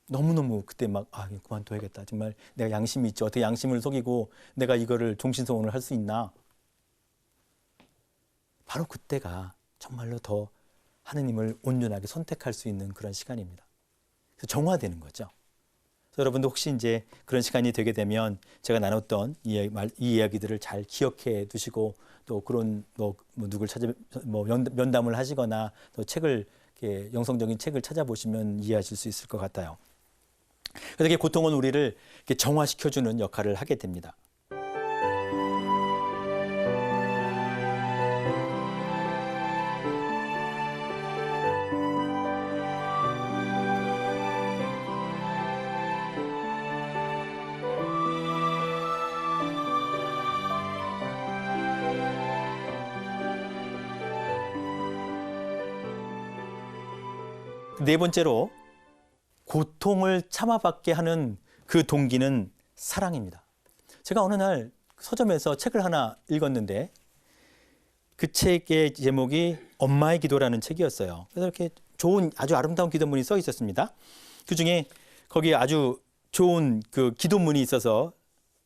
너무너무 그때 막 그만둬야겠다. 정말 내가 양심이 있지. 어떻게 양심을 속이고 내가 이거를 종신서원을 할 수 있나. 바로 그때가 정말로 더 하느님을 온전하게 선택할 수 있는 그런 시간입니다. 그래서 정화되는 거죠. 그래서 여러분도 혹시 이제 그런 시간이 되게 되면 제가 나눴던 이 이야기들을 잘 기억해 두시고, 또 그런 누굴 면담을 하시거나 또 책을, 이렇게 영성적인 책을 찾아보시면 이해하실 수 있을 것 같아요. 그래서 이게 고통은 우리를 이렇게 정화시켜주는 역할을 하게 됩니다. 네 번째로, 고통을 참아받게 하는 그 동기는 사랑입니다. 제가 어느 날 서점에서 책을 하나 읽었는데, 그 책의 제목이 엄마의 기도라는 책이었어요. 그래서 이렇게 좋은 아주 아름다운 기도문이 써 있었습니다. 그 중에 거기에 아주 좋은 그 기도문이 있어서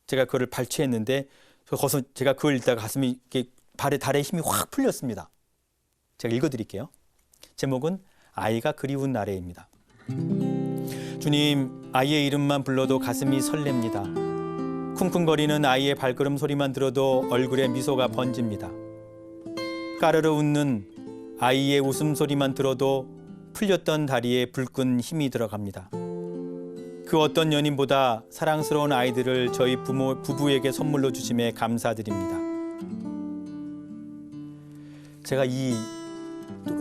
제가 그거를 발췌했는데, 거기서 제가 그걸 읽다가 가슴이 이렇게 다리에 힘이 확 풀렸습니다. 제가 읽어드릴게요. 제목은 아이가 그리운 나래입니다. 주님, 아이의 이름만 불러도 가슴이 설렙니다. 쿵쿵거리는 아이의 발걸음 소리만 들어도 얼굴에 미소가 번집니다. 까르르 웃는 아이의 웃음소리만 들어도 풀렸던 다리에 불끈 힘이 들어갑니다. 그 어떤 연인보다 사랑스러운 아이들을 저희 부부에게 선물로 주심에 감사드립니다. 제가 이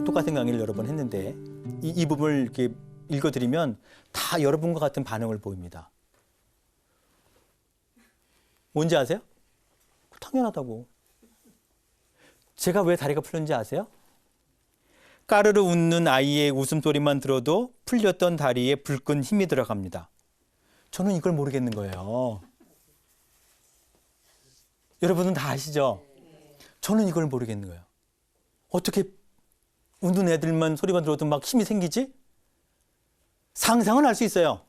똑같은 강의를 여러 번 했는데 이 부분을 이렇게 읽어드리면 다 여러분과 같은 반응을 보입니다. 뭔지 아세요? 당연하다고. 제가 왜 다리가 풀렸는지 아세요? 까르르 웃는 아이의 웃음소리만 들어도 풀렸던 다리에 불끈 힘이 들어갑니다. 저는 이걸 모르겠는 거예요. 여러분은 다 아시죠? 저는 이걸 모르겠는 거예요. 어떻게 웃는 애들만 소리만 들어도 막 힘이 생기지? 상상은 할 수 있어요.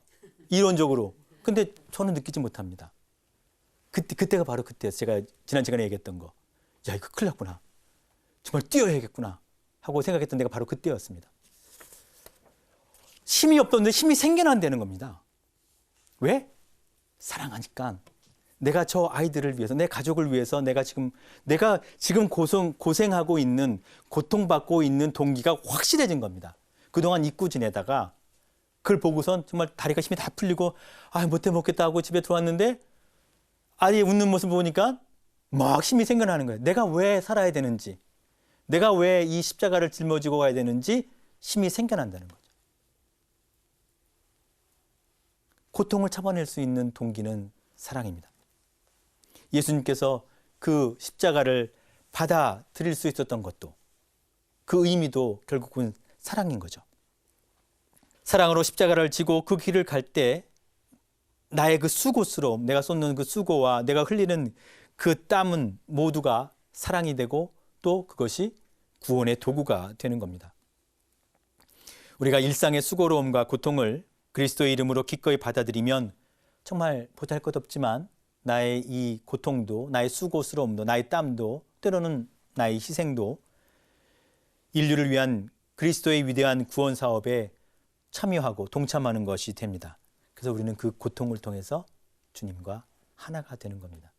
이론적으로. 근데 저는 느끼지 못합니다. 그때가 바로 그때였어요. 제가 지난 시간에 얘기했던 거. 야, 이거 큰일 났구나. 정말 뛰어야겠구나 하고 생각했던 데가 바로 그때였습니다. 힘이 없던데 힘이 생겨난다는 겁니다. 왜? 사랑하니까. 내가 저 아이들을 위해서, 내 가족을 위해서 내가 지금 고생하고 있는, 고통받고 있는 동기가 확실해진 겁니다. 그동안 잊고 지내다가 그걸 보고선 정말 다리가 힘이 다 풀리고 못해 먹겠다 하고 집에 들어왔는데 아이의 웃는 모습 보니까 막 힘이 생겨나는 거예요. 내가 왜 살아야 되는지, 내가 왜 이 십자가를 짊어지고 가야 되는지 힘이 생겨난다는 거죠. 고통을 참아낼 수 있는 동기는 사랑입니다. 예수님께서 그 십자가를 받아들일 수 있었던 것도, 그 의미도 결국은 사랑인 거죠. 사랑으로 십자가를 지고 그 길을 갈 때 나의 그 수고스러움, 내가 쏟는 그 수고와 내가 흘리는 그 땀은 모두가 사랑이 되고 또 그것이 구원의 도구가 되는 겁니다. 우리가 일상의 수고로움과 고통을 그리스도의 이름으로 기꺼이 받아들이면 정말 보잘것없지만 나의 이 고통도, 나의 수고스러움도, 나의 땀도, 때로는 나의 희생도 인류를 위한 그리스도의 위대한 구원 사업에 참여하고 동참하는 것이 됩니다. 그래서 우리는 그 고통을 통해서 주님과 하나가 되는 겁니다.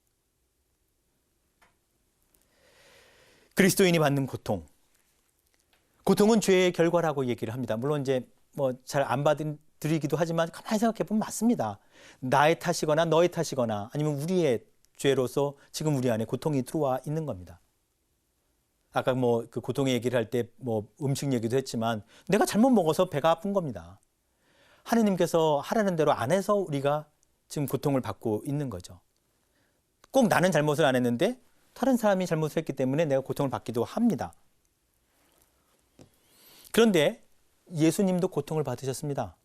그리스도인이 받는 고통. 고통은 죄의 결과라고 얘기를 합니다. 물론 이제 잘 안 받아들이기도 하지만 가만히 생각해 보면 맞습니다. 나의 탓이거나 너의 탓이거나 아니면 우리의 죄로서 지금 우리 안에 고통이 들어와 있는 겁니다. 아까 그 고통의 얘기를 할 때 음식 얘기도 했지만 내가 잘못 먹어서 배가 아픈 겁니다. 하느님께서 하라는 대로 안 해서 우리가 지금 고통을 받고 있는 거죠. 꼭 나는 잘못을 안 했는데 다른 사람이 잘못을 했기 때문에 내가 고통을 받기도 합니다. 그런데 예수님도 고통을 받으셨습니다.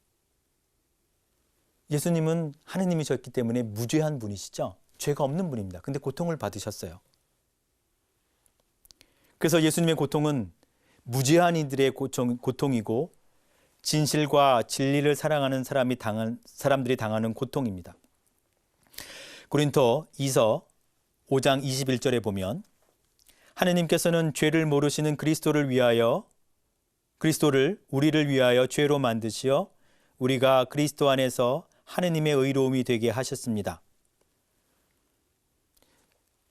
예수님은 하느님이셨기 때문에 무죄한 분이시죠. 죄가 없는 분입니다. 근데 고통을 받으셨어요. 그래서 예수님의 고통은 무죄한 이들의 고통이고 진실과 진리를 사랑하는 사람들이 당하는 고통입니다. 고린도 2서 5장 21절에 보면 하느님께서는 죄를 모르시는 그리스도를 우리를 위하여 죄로 만드시어 우리가 그리스도 안에서 하느님의 의로움이 되게 하셨습니다.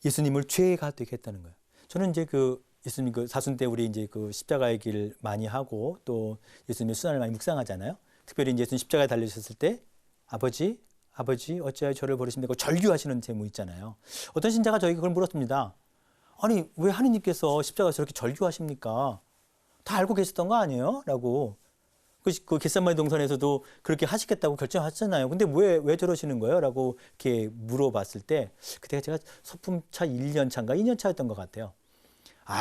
예수님을 죄가 되게 했다는 거예요. 저는 이제 예수님 사순 때 우리 이제 십자가의 길 많이 하고 또 예수님의 수단을 많이 묵상하잖아요. 특별히 이제 예수님 십자가에 달리셨을 때 아버지 어찌하여 저를 버리십니까? 절규하시는 제목 있잖아요. 어떤 신자가 저에게 그걸 물었습니다. 아니 왜 하느님께서 십자가에서 저렇게 절규하십니까? 다 알고 계셨던 거 아니에요? 라고. 그 겟세마네 동산에서도 그렇게 하시겠다고 결정하셨잖아요. 근데 왜 저러시는 거예요? 라고 이렇게 물어봤을 때 그때가 제가 소품차 1년 차인가 2년 차였던 것 같아요.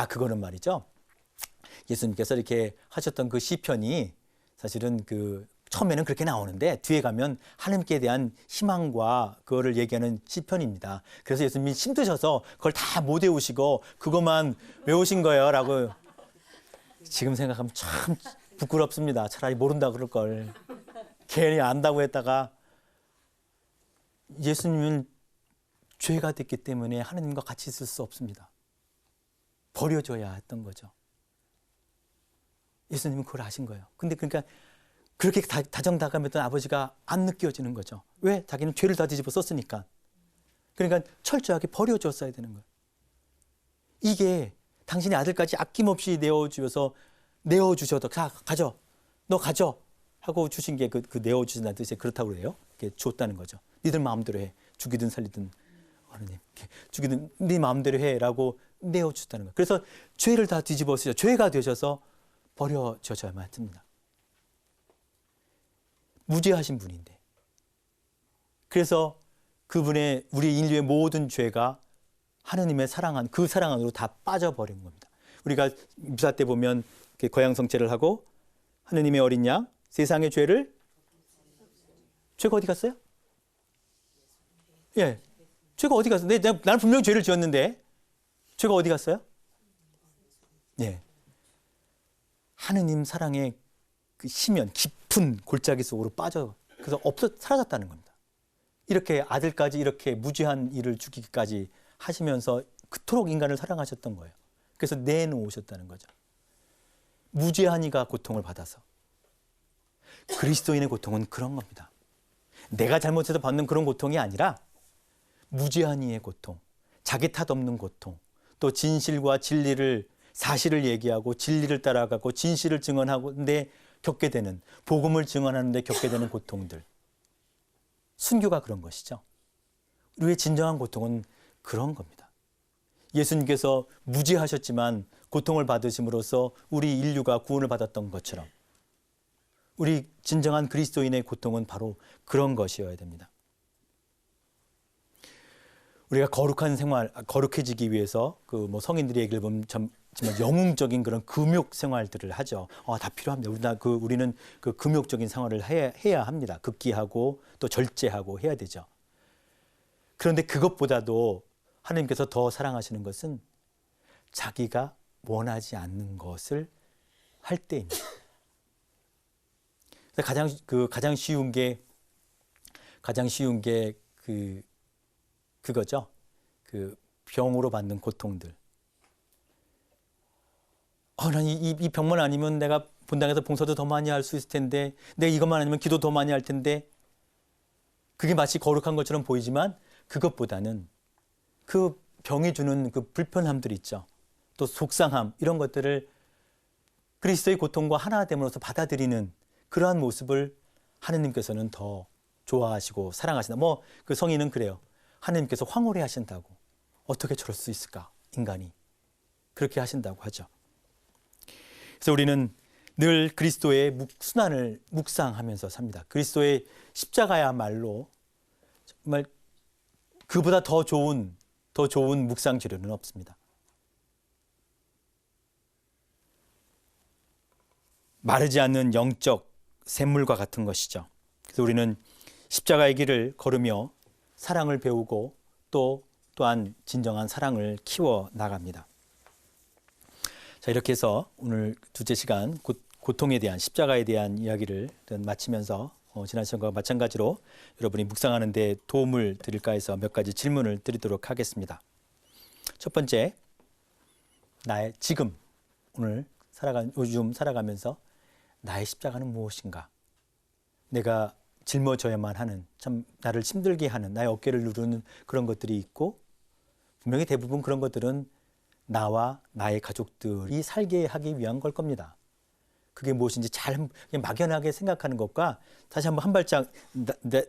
그거는 말이죠. 예수님께서 이렇게 하셨던 그 시편이 사실은 처음에는 그렇게 나오는데 뒤에 가면 하나님께 대한 희망과 그거를 얘기하는 시편입니다. 그래서 예수님이 힘드셔서 그걸 다 못 외우시고 그것만 외우신 거예요. 라고 지금 생각하면 참 부끄럽습니다. 차라리 모른다 그럴 걸. 괜히 안다고 했다가 예수님은 죄가 됐기 때문에 하나님과 같이 있을 수 없습니다. 버려져야 했던 거죠. 예수님은 그걸 아신 거예요. 근데 그러니까 그렇게 다정다감했던 아버지가 안 느껴지는 거죠. 왜? 자기는 죄를 다 뒤집어 썼으니까. 그러니까 철저하게 버려줬어야 되는 거예요. 이게 당신의 아들까지 아낌없이 내어주셔도 가져, 너 가져 하고 주신 게 그 내어주신다는 뜻이 그렇다고 그래요. 이렇게 줬다는 거죠. 니들 마음대로 해. 죽이든 살리든 하느님, 죽이든 네 마음대로 해라고 내어주셨다는 거예요. 그래서 죄를 다 뒤집어 쓰셔. 죄가 되셔서 버려져야만 합니다. 무죄하신 분인데. 그래서 그분의 우리 인류의 모든 죄가 하느님의 사랑한 그 사랑 안으로 다 빠져버린 겁니다. 우리가 미사 때 보면 거양성체를 하고 하느님의 어린 양 세상의 죄가 어디 갔어요? 예, 죄가 어디 갔어요? 나는 분명히 죄를 지었는데 죄가 어디 갔어요? 예, 하느님 사랑의 그 심연 깊은 골짜기 속으로 그래서 사라졌다는 겁니다. 이렇게 아들까지 이렇게 무죄한 일을 죽이기까지 하시면서 그토록 인간을 사랑하셨던 거예요. 그래서 내놓으셨다는 거죠. 무죄한 이가 고통을 받아서. 그리스도인의 고통은 그런 겁니다. 내가 잘못해서 받는 그런 고통이 아니라 무죄한 이의 고통, 자기 탓 없는 고통, 또 진실과 진리를 사실을 얘기하고 진리를 따라가고 진실을 증언하는데 겪게 되는, 복음을 증언하는데 겪게 되는 고통들. 순교가 그런 것이죠. 우리의 진정한 고통은 그런 겁니다. 예수님께서 무죄하셨지만 고통을 받으심으로써 우리 인류가 구원을 받았던 것처럼 우리 진정한 그리스도인의 고통은 바로 그런 것이어야 됩니다. 우리가 거룩한 생활, 거룩해지기 위해서 성인들의 얘기를 보면 정말 영웅적인 그런 금욕 생활들을 하죠. 다 필요합니다. 우리는 그 금욕적인 생활을 해야 합니다. 극기하고 또 절제하고 해야 되죠. 그런데 그것보다도 하나님께서 더 사랑하시는 것은 자기가 원하지 않는 것을 할 때입니다. 가장 쉬운 게 그거죠. 그 병으로 받는 고통들. 난 이 병만 아니면 내가 본당에서 봉사도 더 많이 할 수 있을 텐데, 내가 이것만 아니면 기도 더 많이 할 텐데, 그게 마치 거룩한 것처럼 보이지만 그것보다는 그 병이 주는 그 불편함들 있죠. 또 속상함, 이런 것들을 그리스도의 고통과 하나됨으로써 받아들이는 그러한 모습을 하느님께서는 더 좋아하시고 사랑하신다. 그 성인은 그래요. 하느님께서 황홀해 하신다고. 어떻게 저럴 수 있을까? 인간이. 그렇게 하신다고 하죠. 그래서 우리는 늘 그리스도의 순환을 묵상하면서 삽니다. 그리스도의 십자가야말로 정말 그보다 더 좋은 묵상 재료는 없습니다. 마르지 않는 영적 샘물과 같은 것이죠. 그래서 우리는 십자가의 길을 걸으며 사랑을 배우고 또한 진정한 사랑을 키워 나갑니다. 자, 이렇게 해서 오늘 두째 시간 고통에 대한, 십자가에 대한 이야기를 마치면서 지난 시간과 마찬가지로 여러분이 묵상하는 데 도움을 드릴까 해서 몇 가지 질문을 드리도록 하겠습니다. 첫 번째, 나의 지금 요즘 살아가면서 나의 십자가는 무엇인가? 내가 짊어져야만 하는, 참 나를 힘들게 하는, 나의 어깨를 누르는 그런 것들이 있고, 분명히 대부분 그런 것들은 나와 나의 가족들이 살게 하기 위한 걸 겁니다. 그게 무엇인지 그냥 막연하게 생각하는 것과 다시 한번 한 발짝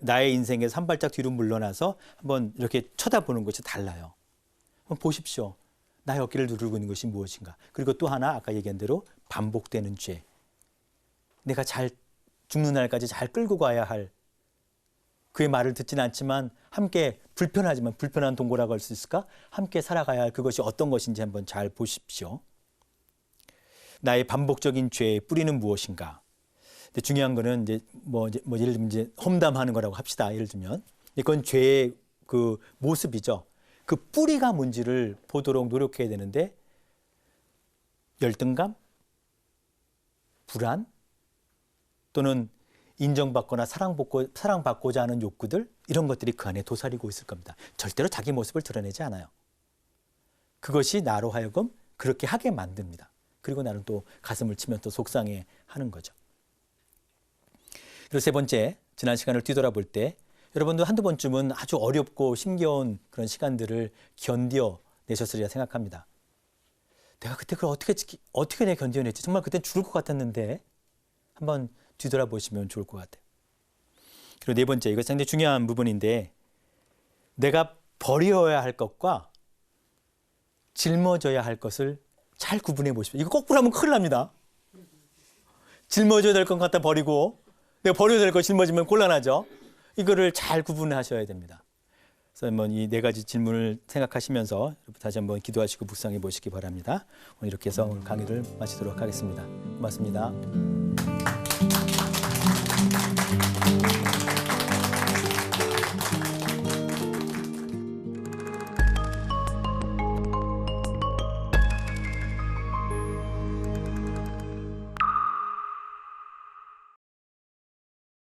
나의 인생에서 한 발짝 뒤로 물러나서 한번 이렇게 쳐다보는 것이 달라요. 한번 보십시오. 나의 어깨를 누르고 있는 것이 무엇인가? 그리고 또 하나, 아까 얘기한 대로 반복되는 죄. 내가 잘 죽는 날까지 잘 끌고 가야 할, 그의 말을 듣지는 않지만 함께 불편한 동거라고 할 수 있을까? 함께 살아가야 할 그것이 어떤 것인지 한번 잘 보십시오. 나의 반복적인 죄의 뿌리는 무엇인가? 근데 중요한 거는 이제 예를 들면 이제 험담하는 거라고 합시다. 예를 들면 이건 죄의 그 모습이죠. 그 뿌리가 뭔지를 보도록 노력해야 되는데, 열등감, 불안, 또는 인정받거나 사랑받고자 하는 욕구들, 이런 것들이 그 안에 도사리고 있을 겁니다. 절대로 자기 모습을 드러내지 않아요. 그것이 나로 하여금 그렇게 하게 만듭니다. 그리고 나는 또 가슴을 치면 또 속상해 하는 거죠. 그리고 세 번째, 지난 시간을 뒤돌아볼 때 여러분도 한두 번쯤은 아주 어렵고 힘겨운 그런 시간들을 견뎌내셨으리라 생각합니다. 내가 그때 그걸 어떻게 내가 견뎌냈지? 정말 그때 죽을 것 같았는데 한번 뒤돌아보시면 좋을 것 같아요. 그리고 네 번째, 이거 상당히 중요한 부분인데 내가 버려야 할 것과 짊어져야 할 것을 잘 구분해 보십시오. 이거 거꾸로 하면 큰일 납니다. 짊어져야 될 것 갖다 버리고 내가 버려야 될 거 짊어지면 곤란하죠. 이거를 잘 구분하셔야 됩니다. 그래서 한번 이 네 가지 질문을 생각하시면서 다시 한번 기도하시고 묵상해 보시기 바랍니다. 오늘 이렇게 해서 오늘 강의를 마치도록 하겠습니다. 고맙습니다.